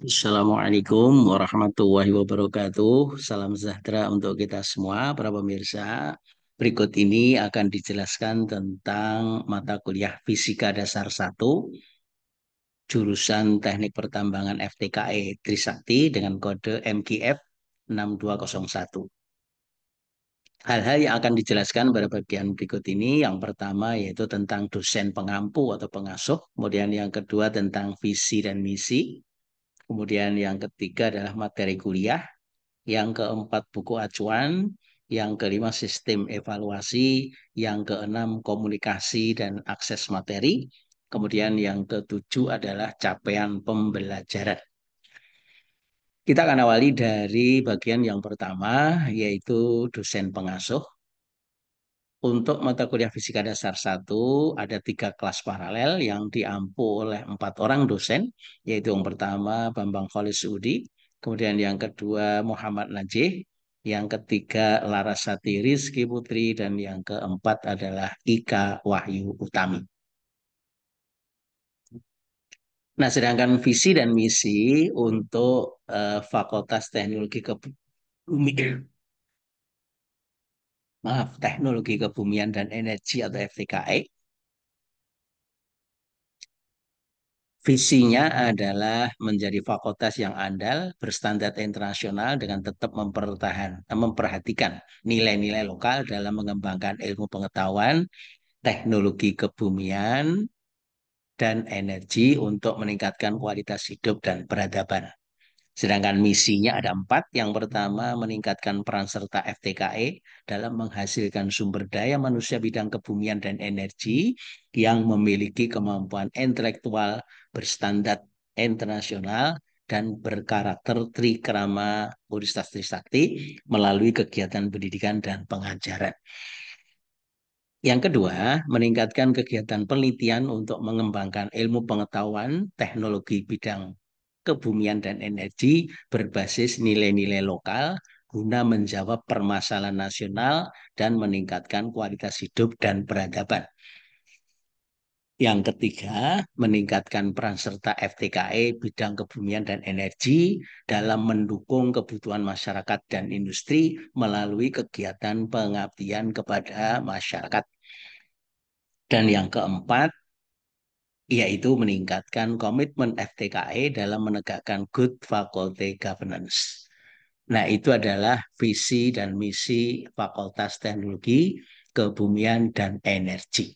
Assalamualaikum warahmatullahi wabarakatuh. Salam sejahtera untuk kita semua, para pemirsa. Berikut ini akan dijelaskan tentang mata kuliah Fisika Dasar 1, jurusan Teknik Pertambangan FTKE Trisakti dengan kode MGF 6201. Hal-hal yang akan dijelaskan pada bagian berikut ini, yang pertama yaitu tentang dosen pengampu atau pengasuh, kemudian yang kedua tentang visi dan misi, kemudian yang ketiga adalah materi kuliah, yang keempat buku acuan, yang kelima sistem evaluasi, yang keenam komunikasi dan akses materi, kemudian yang ketujuh adalah capaian pembelajaran. Kita akan awali dari bagian yang pertama, yaitu dosen pengasuh. Untuk mata kuliah Fisika Dasar 1 ada 3 kelas paralel yang diampu oleh 4 orang dosen, yaitu yang pertama Bambang Kholis-Udi, kemudian yang kedua Muhammad Najih, yang ketiga Larasati Rizky Putri, dan yang keempat adalah Ika Wahyu Utami. Nah, sedangkan visi dan misi untuk Fakultas Teknologi Teknologi Kebumian dan Energi atau FTKE. Visinya adalah menjadi fakultas yang andal, berstandar internasional dengan tetap memperhatikan nilai-nilai lokal dalam mengembangkan ilmu pengetahuan, teknologi kebumian, dan energi untuk meningkatkan kualitas hidup dan peradaban. Sedangkan misinya ada 4. Yang pertama, meningkatkan peran serta FTKE dalam menghasilkan sumber daya manusia bidang kebumian dan energi yang memiliki kemampuan intelektual berstandar internasional dan berkarakter trikrama Universitas Trisakti melalui kegiatan pendidikan dan pengajaran. Yang kedua, meningkatkan kegiatan penelitian untuk mengembangkan ilmu pengetahuan, teknologi bidang kebumian dan energi berbasis nilai-nilai lokal guna menjawab permasalahan nasional dan meningkatkan kualitas hidup dan peradaban. Yang ketiga, meningkatkan peran serta FTKE bidang kebumian dan energi dalam mendukung kebutuhan masyarakat dan industri melalui kegiatan pengabdian kepada masyarakat. Dan yang keempat, yaitu meningkatkan komitmen FTKE dalam menegakkan good faculty governance. Nah, itu adalah visi dan misi Fakultas Teknologi, Kebumian, dan Energi.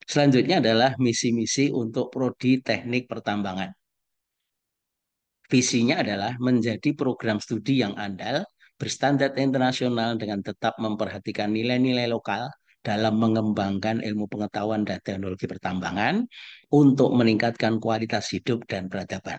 Selanjutnya adalah misi-misi untuk Prodi Teknik Pertambangan. Visinya adalah menjadi program studi yang andal, berstandar internasional dengan tetap memperhatikan nilai-nilai lokal dalam mengembangkan ilmu pengetahuan dan teknologi pertambangan untuk meningkatkan kualitas hidup dan peradaban.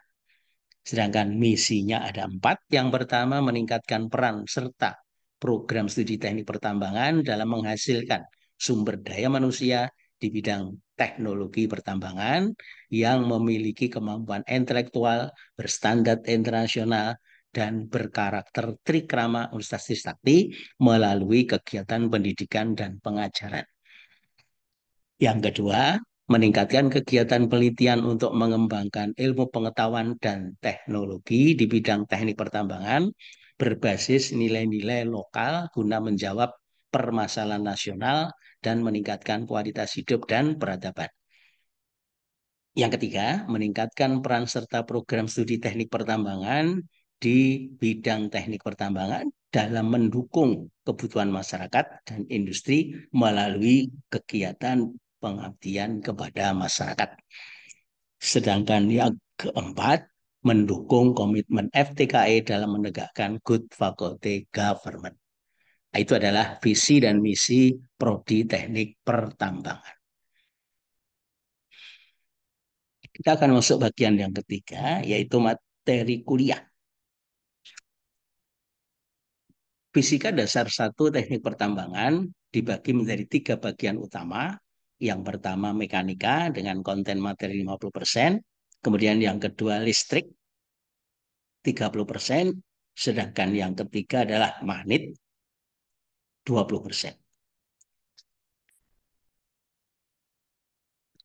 Sedangkan misinya ada 4. Yang pertama, meningkatkan peran serta program studi teknik pertambangan dalam menghasilkan sumber daya manusia di bidang teknologi pertambangan yang memiliki kemampuan intelektual berstandar internasional dan berkarakter trikrama Universitas Trisakti melalui kegiatan pendidikan dan pengajaran. Yang kedua, meningkatkan kegiatan penelitian untuk mengembangkan ilmu pengetahuan dan teknologi di bidang teknik pertambangan berbasis nilai-nilai lokal guna menjawab permasalahan nasional dan meningkatkan kualitas hidup dan peradaban. Yang ketiga, meningkatkan peran serta program studi teknik pertambangan di bidang teknik pertambangan dalam mendukung kebutuhan masyarakat dan industri melalui kegiatan pengabdian kepada masyarakat. Sedangkan yang keempat, mendukung komitmen FTKE dalam menegakkan good faculty government. Itu adalah visi dan misi Prodi Teknik Pertambangan. Kita akan masuk bagian yang ketiga, yaitu materi kuliah. Fisika Dasar 1 Teknik Pertambangan dibagi menjadi 3 bagian utama. Yang pertama mekanika dengan konten materi 50%, kemudian yang kedua listrik 30%, sedangkan yang ketiga adalah magnet 20%.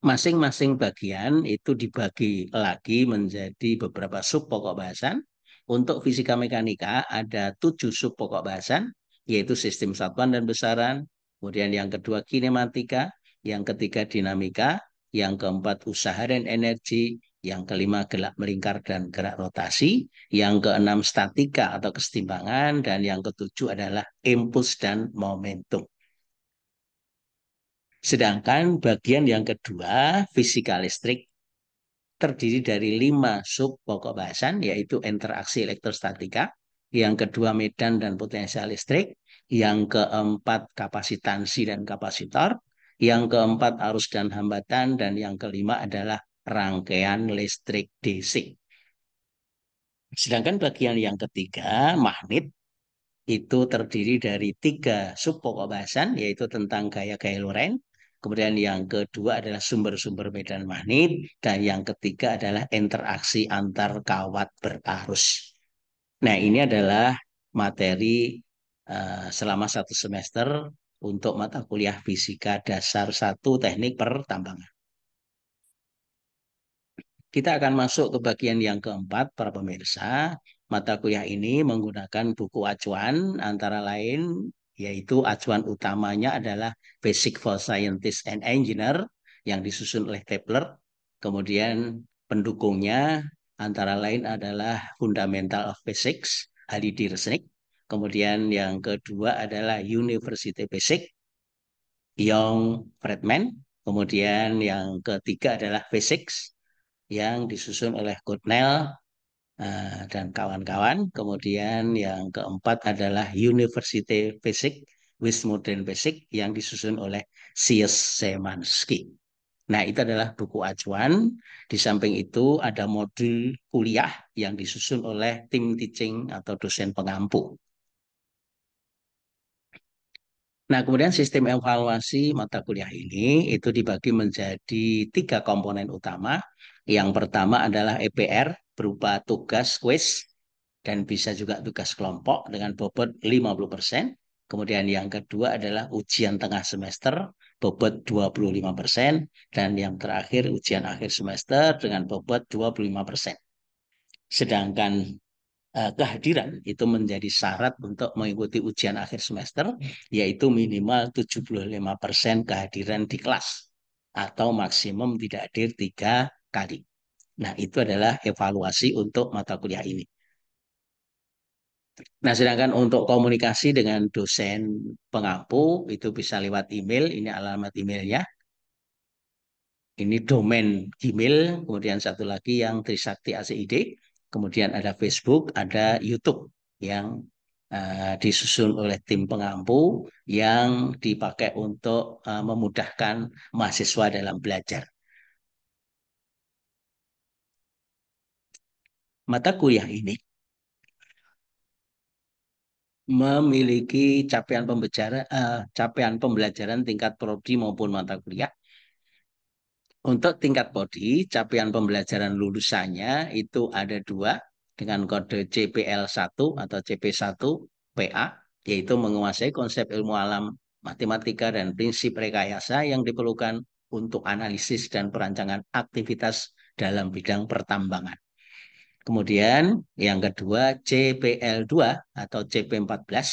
Masing-masing bagian itu dibagi lagi menjadi beberapa sub pokok bahasan. Untuk fisika mekanika ada 7 sub pokok bahasan, yaitu sistem satuan dan besaran. Kemudian yang kedua kinematika, yang ketiga dinamika, yang keempat usaha dan energi, yang kelima gerak melingkar dan gerak rotasi, yang keenam statika atau kesetimbangan, dan yang ketujuh adalah impuls dan momentum. Sedangkan bagian yang kedua, fisika listrik, terdiri dari 5 sub pokok bahasan, yaitu interaksi elektrostatika, yang kedua medan dan potensial listrik, yang keempat kapasitansi dan kapasitor, yang keempat arus dan hambatan, dan yang kelima adalah rangkaian listrik DC. Sedangkan bagian yang ketiga, magnet, itu terdiri dari 3 sub pokok bahasan, yaitu tentang gaya-gaya Lorentz. Kemudian yang kedua adalah sumber-sumber medan magnet, dan yang ketiga adalah interaksi antar kawat berarus. Nah, ini adalah materi selama 1 semester untuk mata kuliah fisika dasar 1 teknik pertambangan. Kita akan masuk ke bagian yang keempat, para pemirsa. Mata kuliah ini menggunakan buku acuan, antara lain yaitu acuan utamanya adalah Basic for Scientists and Engineer yang disusun oleh Kepler. Kemudian pendukungnya antara lain adalah Fundamental of Physics, Halidi Resnik. Kemudian yang kedua adalah University Basic, Young Friedman. Kemudian yang ketiga adalah Physics yang disusun oleh Goodnell dan kawan-kawan. Kemudian yang keempat adalah University Basic with Modern Basic yang disusun oleh C.S. Szymanski. Nah, itu adalah buku acuan. Di samping itu ada modul kuliah yang disusun oleh tim teaching atau dosen pengampu. Nah, kemudian sistem evaluasi mata kuliah ini itu dibagi menjadi 3 komponen utama. Yang pertama adalah EPR berupa tugas kuis dan bisa juga tugas kelompok dengan bobot 50%. Kemudian yang kedua adalah ujian tengah semester bobot 25%. Dan yang terakhir ujian akhir semester dengan bobot 25%. Sedangkan kehadiran itu menjadi syarat untuk mengikuti ujian akhir semester, yaitu minimal 75% kehadiran di kelas atau maksimum tidak hadir 3 kali. Nah, itu adalah evaluasi untuk mata kuliah ini. Nah, sedangkan untuk komunikasi dengan dosen pengampu itu bisa lewat email, ini alamat emailnya. Ini domain Gmail, kemudian satu lagi yang Trisakti ACID, kemudian ada Facebook, ada YouTube yang disusun oleh tim pengampu yang dipakai untuk memudahkan mahasiswa dalam belajar. Mata kuliah ini memiliki capaian pembelajaran tingkat prodi maupun mata kuliah. Untuk tingkat prodi, capaian pembelajaran lulusannya itu ada 2 dengan kode CPL1 atau CP1 PA, yaitu menguasai konsep ilmu alam, matematika, dan prinsip rekayasa yang diperlukan untuk analisis dan perancangan aktivitas dalam bidang pertambangan. Kemudian yang kedua CPL2 atau CP14,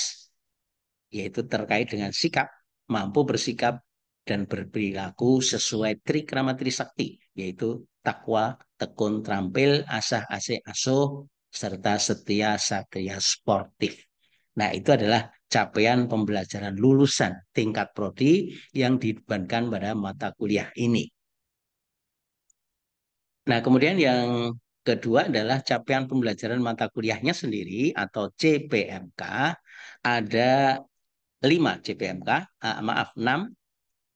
yaitu terkait dengan sikap, mampu bersikap dan berperilaku sesuai trikrama trisakti, yaitu takwa, tekun, terampil, asah, asih, asuh, serta setia, satria, sportif. Nah, itu adalah capaian pembelajaran lulusan tingkat prodi yang dibebankan pada mata kuliah ini. Nah, kemudian yang kedua adalah capaian pembelajaran mata kuliahnya sendiri atau CPMK. Ada 5 CPMK, maaf 6.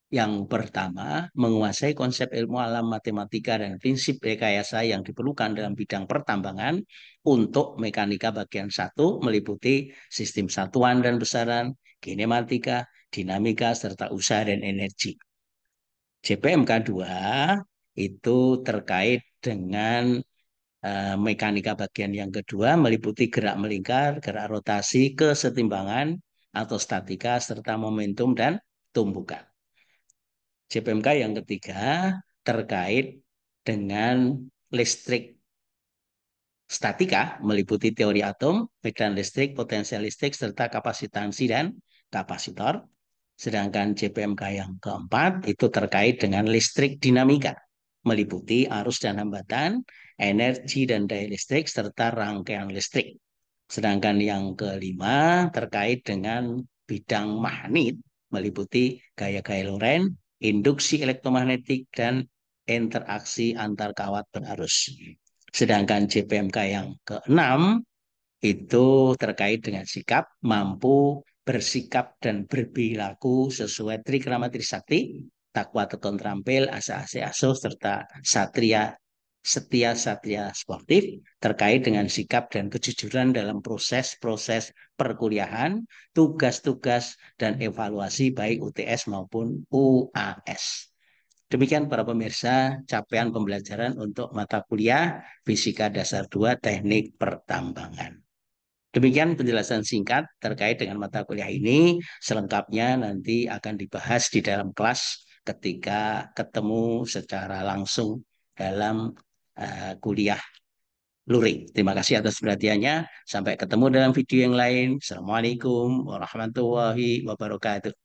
Yang pertama, menguasai konsep ilmu alam, matematika, dan prinsip rekayasa yang diperlukan dalam bidang pertambangan untuk mekanika bagian 1 meliputi sistem satuan dan besaran, kinematika, dinamika, serta usaha dan energi. CPMK 2 itu terkait dengan mekanika bagian yang kedua meliputi gerak melingkar, gerak rotasi, kesetimbangan atau statika, serta momentum dan tumbukan. CPMK yang ketiga terkait dengan listrik statika, meliputi teori atom, medan listrik, potensial listrik, serta kapasitansi dan kapasitor. Sedangkan JPMK yang keempat itu terkait dengan listrik dinamika, meliputi arus dan hambatan, energi dan daya listrik, serta rangkaian listrik. Sedangkan yang kelima terkait dengan bidang magnet, meliputi gaya-gaya Lorentz, induksi elektromagnetik, dan interaksi antar kawat berarus. Sedangkan JPMK yang keenam itu terkait dengan sikap, mampu bersikap dan berperilaku sesuai trikrama trisakti, takwa tekun terampil, asa ase asuh, serta satria setia satria sportif terkait dengan sikap dan kejujuran dalam proses-proses perkuliahan, tugas-tugas, dan evaluasi baik UTS maupun UAS. Demikian para pemirsa, capaian pembelajaran untuk mata kuliah Fisika Dasar 2 Teknik Pertambangan. Demikian penjelasan singkat terkait dengan mata kuliah ini. Selengkapnya nanti akan dibahas di dalam kelas ketika ketemu secara langsung dalam kuliah luring. Terima kasih atas perhatiannya. Sampai ketemu dalam video yang lain. Assalamualaikum warahmatullahi wabarakatuh.